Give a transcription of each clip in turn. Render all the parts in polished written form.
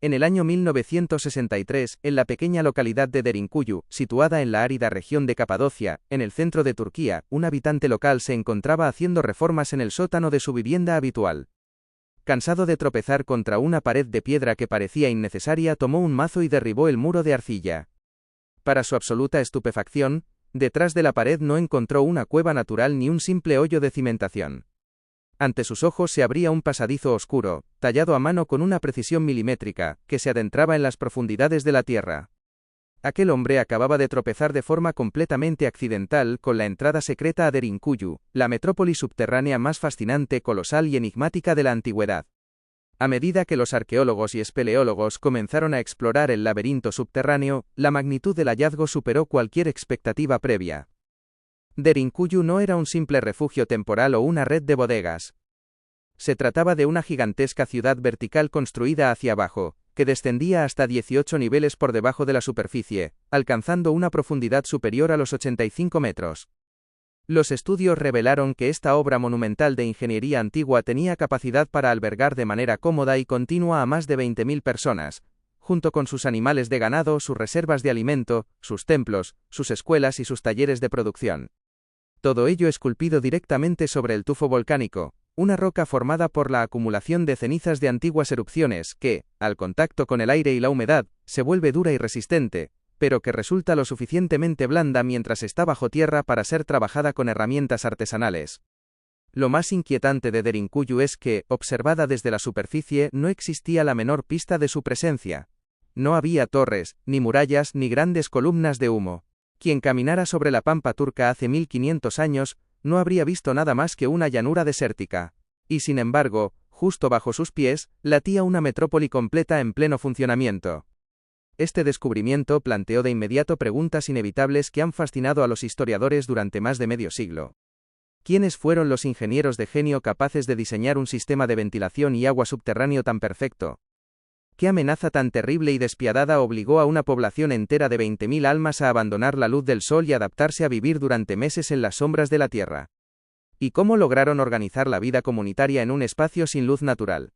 En el año 1963, en la pequeña localidad de Derinkuyu, situada en la árida región de Capadocia, en el centro de Turquía, un habitante local se encontraba haciendo reformas en el sótano de su vivienda habitual. Cansado de tropezar contra una pared de piedra que parecía innecesaria, tomó un mazo y derribó el muro de arcilla. Para su absoluta estupefacción, detrás de la pared no encontró una cueva natural ni un simple hoyo de cimentación. Ante sus ojos se abría un pasadizo oscuro, tallado a mano con una precisión milimétrica, que se adentraba en las profundidades de la tierra. Aquel hombre acababa de tropezar de forma completamente accidental con la entrada secreta a Derinkuyu, la metrópoli subterránea más fascinante, colosal y enigmática de la antigüedad. A medida que los arqueólogos y espeleólogos comenzaron a explorar el laberinto subterráneo, la magnitud del hallazgo superó cualquier expectativa previa. Derinkuyu no era un simple refugio temporal o una red de bodegas. Se trataba de una gigantesca ciudad vertical construida hacia abajo, que descendía hasta 18 niveles por debajo de la superficie, alcanzando una profundidad superior a los 85 metros. Los estudios revelaron que esta obra monumental de ingeniería antigua tenía capacidad para albergar de manera cómoda y continua a más de 20.000 personas, junto con sus animales de ganado, sus reservas de alimento, sus templos, sus escuelas y sus talleres de producción. Todo ello esculpido directamente sobre el tufo volcánico, una roca formada por la acumulación de cenizas de antiguas erupciones que, al contacto con el aire y la humedad, se vuelve dura y resistente, pero que resulta lo suficientemente blanda mientras está bajo tierra para ser trabajada con herramientas artesanales. Lo más inquietante de Derinkuyu es que, observada desde la superficie, no existía la menor pista de su presencia. No había torres, ni murallas, ni grandes columnas de humo. Quien caminara sobre la pampa turca hace 1500 años, no habría visto nada más que una llanura desértica. Y sin embargo, justo bajo sus pies, latía una metrópoli completa en pleno funcionamiento. Este descubrimiento planteó de inmediato preguntas inevitables que han fascinado a los historiadores durante más de medio siglo. ¿Quiénes fueron los ingenieros de genio capaces de diseñar un sistema de ventilación y agua subterráneo tan perfecto? ¿Qué amenaza tan terrible y despiadada obligó a una población entera de 20.000 almas a abandonar la luz del sol y adaptarse a vivir durante meses en las sombras de la tierra? ¿Y cómo lograron organizar la vida comunitaria en un espacio sin luz natural?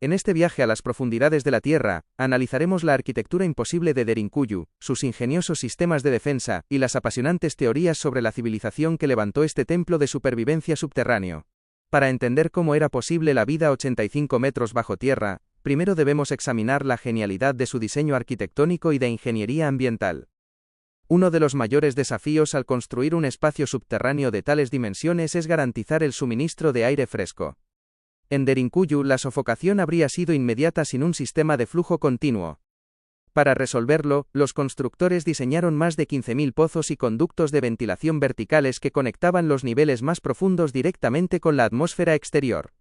En este viaje a las profundidades de la Tierra, analizaremos la arquitectura imposible de Derinkuyu, sus ingeniosos sistemas de defensa, y las apasionantes teorías sobre la civilización que levantó este templo de supervivencia subterráneo. Para entender cómo era posible la vida a 85 metros bajo tierra, primero debemos examinar la genialidad de su diseño arquitectónico y de ingeniería ambiental. Uno de los mayores desafíos al construir un espacio subterráneo de tales dimensiones es garantizar el suministro de aire fresco. En Derinkuyu la sofocación habría sido inmediata sin un sistema de flujo continuo. Para resolverlo, los constructores diseñaron más de 15.000 pozos y conductos de ventilación verticales que conectaban los niveles más profundos directamente con la atmósfera exterior.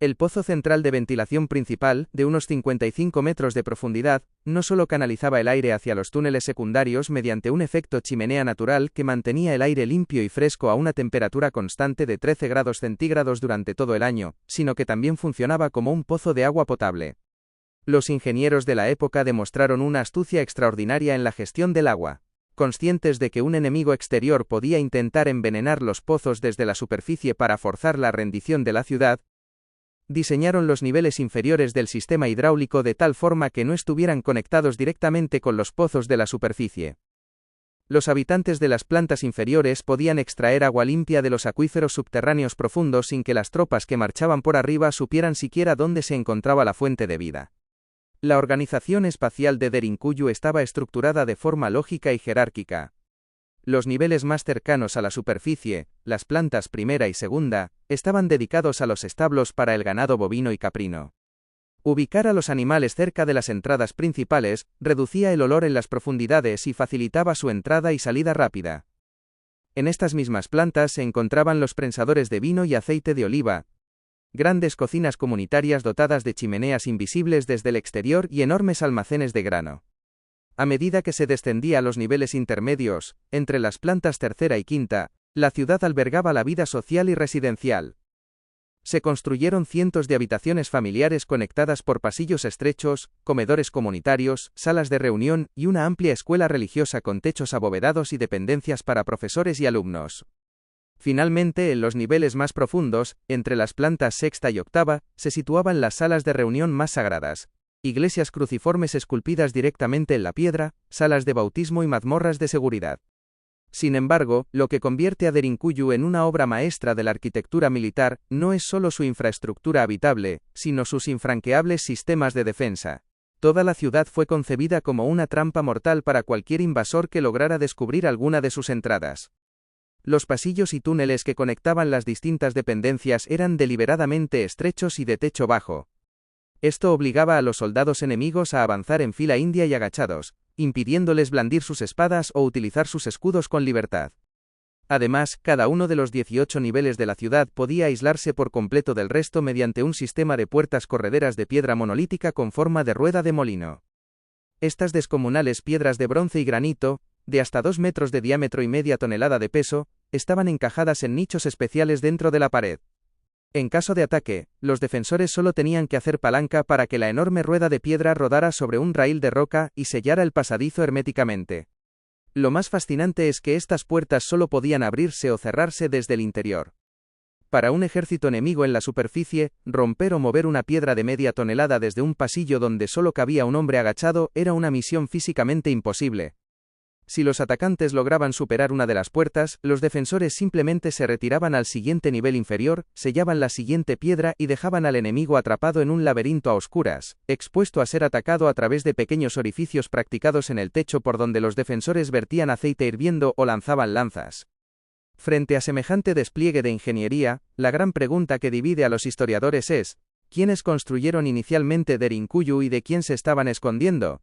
El pozo central de ventilación principal, de unos 55 metros de profundidad, no solo canalizaba el aire hacia los túneles secundarios mediante un efecto chimenea natural que mantenía el aire limpio y fresco a una temperatura constante de 13 grados centígrados durante todo el año, sino que también funcionaba como un pozo de agua potable. Los ingenieros de la época demostraron una astucia extraordinaria en la gestión del agua. Conscientes de que un enemigo exterior podía intentar envenenar los pozos desde la superficie para forzar la rendición de la ciudad, diseñaron los niveles inferiores del sistema hidráulico de tal forma que no estuvieran conectados directamente con los pozos de la superficie. Los habitantes de las plantas inferiores podían extraer agua limpia de los acuíferos subterráneos profundos sin que las tropas que marchaban por arriba supieran siquiera dónde se encontraba la fuente de vida. La organización espacial de Derinkuyu estaba estructurada de forma lógica y jerárquica. Los niveles más cercanos a la superficie, las plantas primera y segunda, estaban dedicados a los establos para el ganado bovino y caprino. Ubicar a los animales cerca de las entradas principales reducía el olor en las profundidades y facilitaba su entrada y salida rápida. En estas mismas plantas se encontraban los prensadores de vino y aceite de oliva, grandes cocinas comunitarias dotadas de chimeneas invisibles desde el exterior y enormes almacenes de grano. A medida que se descendía a los niveles intermedios, entre las plantas tercera y quinta, la ciudad albergaba la vida social y residencial. Se construyeron cientos de habitaciones familiares conectadas por pasillos estrechos, comedores comunitarios, salas de reunión y una amplia escuela religiosa con techos abovedados y dependencias para profesores y alumnos. Finalmente, en los niveles más profundos, entre las plantas sexta y octava, se situaban las salas de reunión más sagradas, iglesias cruciformes esculpidas directamente en la piedra, salas de bautismo y mazmorras de seguridad. Sin embargo, lo que convierte a Derinkuyu en una obra maestra de la arquitectura militar no es solo su infraestructura habitable, sino sus infranqueables sistemas de defensa. Toda la ciudad fue concebida como una trampa mortal para cualquier invasor que lograra descubrir alguna de sus entradas. Los pasillos y túneles que conectaban las distintas dependencias eran deliberadamente estrechos y de techo bajo. Esto obligaba a los soldados enemigos a avanzar en fila india y agachados, impidiéndoles blandir sus espadas o utilizar sus escudos con libertad. Además, cada uno de los 18 niveles de la ciudad podía aislarse por completo del resto mediante un sistema de puertas correderas de piedra monolítica con forma de rueda de molino. Estas descomunales piedras de bronce y granito, de hasta 2 metros de diámetro y media tonelada de peso, estaban encajadas en nichos especiales dentro de la pared. En caso de ataque, los defensores solo tenían que hacer palanca para que la enorme rueda de piedra rodara sobre un raíl de roca y sellara el pasadizo herméticamente. Lo más fascinante es que estas puertas solo podían abrirse o cerrarse desde el interior. Para un ejército enemigo en la superficie, romper o mover una piedra de media tonelada desde un pasillo donde solo cabía un hombre agachado era una misión físicamente imposible. Si los atacantes lograban superar una de las puertas, los defensores simplemente se retiraban al siguiente nivel inferior, sellaban la siguiente piedra y dejaban al enemigo atrapado en un laberinto a oscuras, expuesto a ser atacado a través de pequeños orificios practicados en el techo por donde los defensores vertían aceite hirviendo o lanzaban lanzas. Frente a semejante despliegue de ingeniería, la gran pregunta que divide a los historiadores es: ¿quiénes construyeron inicialmente Derinkuyu y de quién se estaban escondiendo?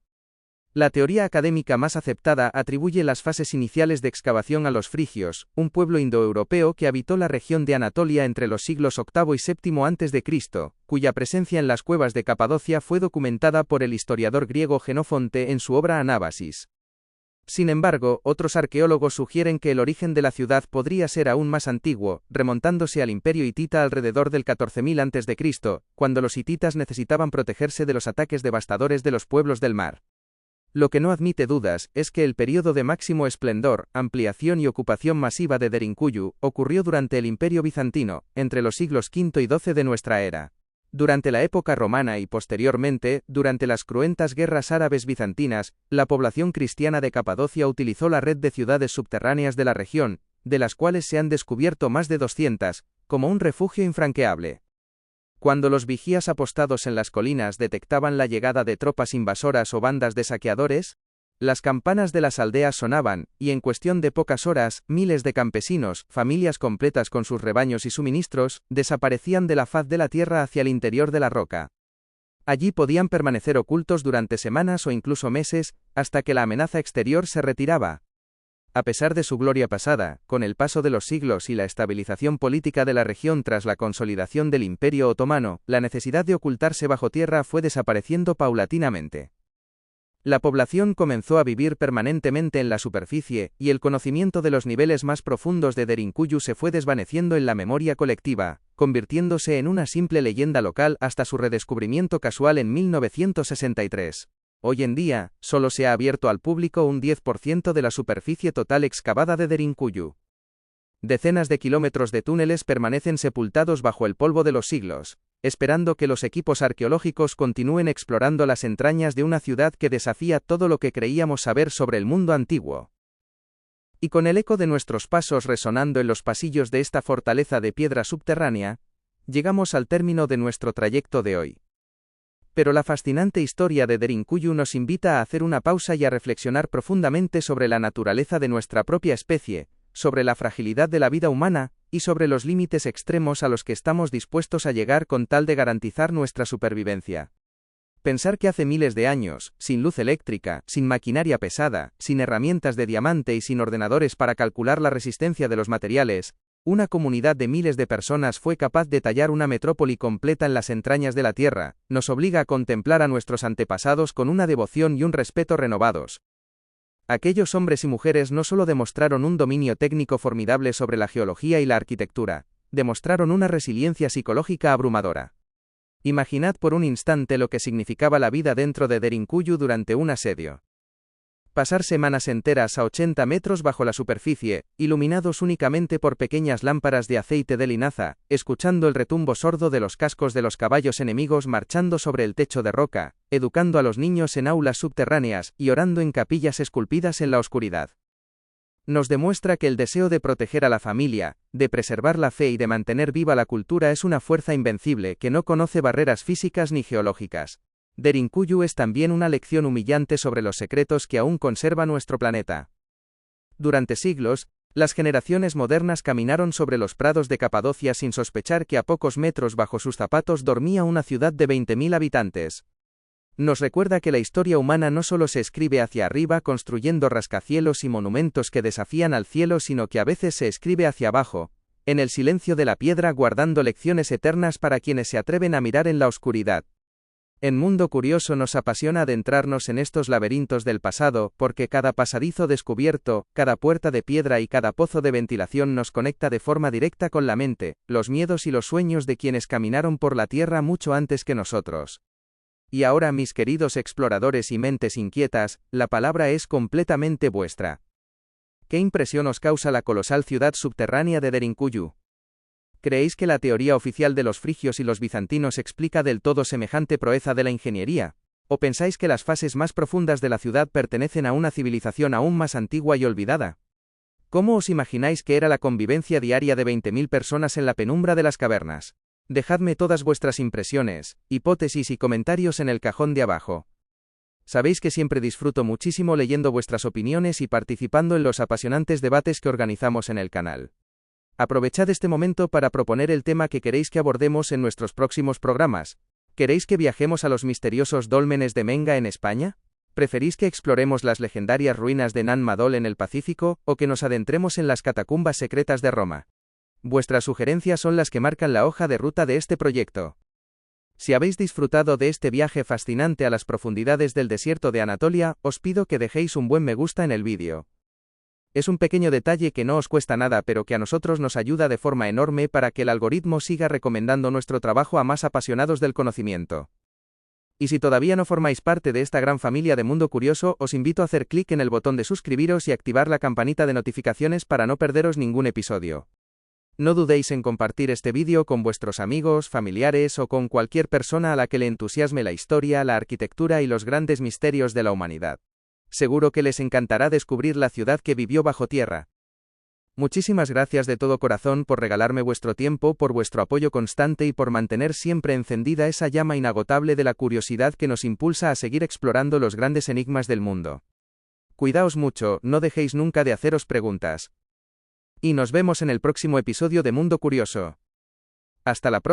La teoría académica más aceptada atribuye las fases iniciales de excavación a los frigios, un pueblo indoeuropeo que habitó la región de Anatolia entre los siglos VIII y VII a.C., cuya presencia en las cuevas de Capadocia fue documentada por el historiador griego Jenofonte en su obra Anábasis. Sin embargo, otros arqueólogos sugieren que el origen de la ciudad podría ser aún más antiguo, remontándose al imperio hitita alrededor del 14.000 a.C., cuando los hititas necesitaban protegerse de los ataques devastadores de los pueblos del mar. Lo que no admite dudas es que el período de máximo esplendor, ampliación y ocupación masiva de Derinkuyu ocurrió durante el Imperio Bizantino, entre los siglos V y XII de nuestra era. Durante la época romana y posteriormente, durante las cruentas guerras árabes bizantinas, la población cristiana de Capadocia utilizó la red de ciudades subterráneas de la región, de las cuales se han descubierto más de 200, como un refugio infranqueable. Cuando los vigías apostados en las colinas detectaban la llegada de tropas invasoras o bandas de saqueadores, las campanas de las aldeas sonaban, y en cuestión de pocas horas, miles de campesinos, familias completas con sus rebaños y suministros, desaparecían de la faz de la tierra hacia el interior de la roca. Allí podían permanecer ocultos durante semanas o incluso meses, hasta que la amenaza exterior se retiraba. A pesar de su gloria pasada, con el paso de los siglos y la estabilización política de la región tras la consolidación del Imperio Otomano, la necesidad de ocultarse bajo tierra fue desapareciendo paulatinamente. La población comenzó a vivir permanentemente en la superficie, y el conocimiento de los niveles más profundos de Derinkuyu se fue desvaneciendo en la memoria colectiva, convirtiéndose en una simple leyenda local hasta su redescubrimiento casual en 1963. Hoy en día, solo se ha abierto al público un 10% de la superficie total excavada de Derinkuyu. Decenas de kilómetros de túneles permanecen sepultados bajo el polvo de los siglos, esperando que los equipos arqueológicos continúen explorando las entrañas de una ciudad que desafía todo lo que creíamos saber sobre el mundo antiguo. Y con el eco de nuestros pasos resonando en los pasillos de esta fortaleza de piedra subterránea, llegamos al término de nuestro trayecto de hoy. Pero la fascinante historia de Derinkuyu nos invita a hacer una pausa y a reflexionar profundamente sobre la naturaleza de nuestra propia especie, sobre la fragilidad de la vida humana, y sobre los límites extremos a los que estamos dispuestos a llegar con tal de garantizar nuestra supervivencia. Pensar que hace miles de años, sin luz eléctrica, sin maquinaria pesada, sin herramientas de diamante y sin ordenadores para calcular la resistencia de los materiales, una comunidad de miles de personas fue capaz de tallar una metrópoli completa en las entrañas de la Tierra, nos obliga a contemplar a nuestros antepasados con una devoción y un respeto renovados. Aquellos hombres y mujeres no solo demostraron un dominio técnico formidable sobre la geología y la arquitectura, demostraron una resiliencia psicológica abrumadora. Imaginad por un instante lo que significaba la vida dentro de Derinkuyu durante un asedio. Pasar semanas enteras a 80 metros bajo la superficie, iluminados únicamente por pequeñas lámparas de aceite de linaza, escuchando el retumbo sordo de los cascos de los caballos enemigos marchando sobre el techo de roca, educando a los niños en aulas subterráneas y orando en capillas esculpidas en la oscuridad. Nos demuestra que el deseo de proteger a la familia, de preservar la fe y de mantener viva la cultura es una fuerza invencible que no conoce barreras físicas ni geológicas. Derinkuyu es también una lección humillante sobre los secretos que aún conserva nuestro planeta. Durante siglos, las generaciones modernas caminaron sobre los prados de Capadocia sin sospechar que a pocos metros bajo sus zapatos dormía una ciudad de 20.000 habitantes. Nos recuerda que la historia humana no solo se escribe hacia arriba construyendo rascacielos y monumentos que desafían al cielo, sino que a veces se escribe hacia abajo, en el silencio de la piedra, guardando lecciones eternas para quienes se atreven a mirar en la oscuridad. En Mundo Curioso nos apasiona adentrarnos en estos laberintos del pasado, porque cada pasadizo descubierto, cada puerta de piedra y cada pozo de ventilación nos conecta de forma directa con la mente, los miedos y los sueños de quienes caminaron por la Tierra mucho antes que nosotros. Y ahora, mis queridos exploradores y mentes inquietas, la palabra es completamente vuestra. ¿Qué impresión os causa la colosal ciudad subterránea de Derinkuyu? ¿Creéis que la teoría oficial de los frigios y los bizantinos explica del todo semejante proeza de la ingeniería? ¿O pensáis que las fases más profundas de la ciudad pertenecen a una civilización aún más antigua y olvidada? ¿Cómo os imagináis que era la convivencia diaria de 20.000 personas en la penumbra de las cavernas? Dejadme todas vuestras impresiones, hipótesis y comentarios en el cajón de abajo. Sabéis que siempre disfruto muchísimo leyendo vuestras opiniones y participando en los apasionantes debates que organizamos en el canal. Aprovechad este momento para proponer el tema que queréis que abordemos en nuestros próximos programas. ¿Queréis que viajemos a los misteriosos dólmenes de Menga en España? ¿Preferís que exploremos las legendarias ruinas de Nan Madol en el Pacífico, o que nos adentremos en las catacumbas secretas de Roma? Vuestras sugerencias son las que marcan la hoja de ruta de este proyecto. Si habéis disfrutado de este viaje fascinante a las profundidades del desierto de Anatolia, os pido que dejéis un buen me gusta en el vídeo. Es un pequeño detalle que no os cuesta nada, pero que a nosotros nos ayuda de forma enorme para que el algoritmo siga recomendando nuestro trabajo a más apasionados del conocimiento. Y si todavía no formáis parte de esta gran familia de Mundo Curioso, os invito a hacer clic en el botón de suscribiros y activar la campanita de notificaciones para no perderos ningún episodio. No dudéis en compartir este vídeo con vuestros amigos, familiares o con cualquier persona a la que le entusiasme la historia, la arquitectura y los grandes misterios de la humanidad. Seguro que les encantará descubrir la ciudad que vivió bajo tierra. Muchísimas gracias de todo corazón por regalarme vuestro tiempo, por vuestro apoyo constante y por mantener siempre encendida esa llama inagotable de la curiosidad que nos impulsa a seguir explorando los grandes enigmas del mundo. Cuidaos mucho, no dejéis nunca de haceros preguntas. Y nos vemos en el próximo episodio de Mundo Curioso. Hasta la próxima.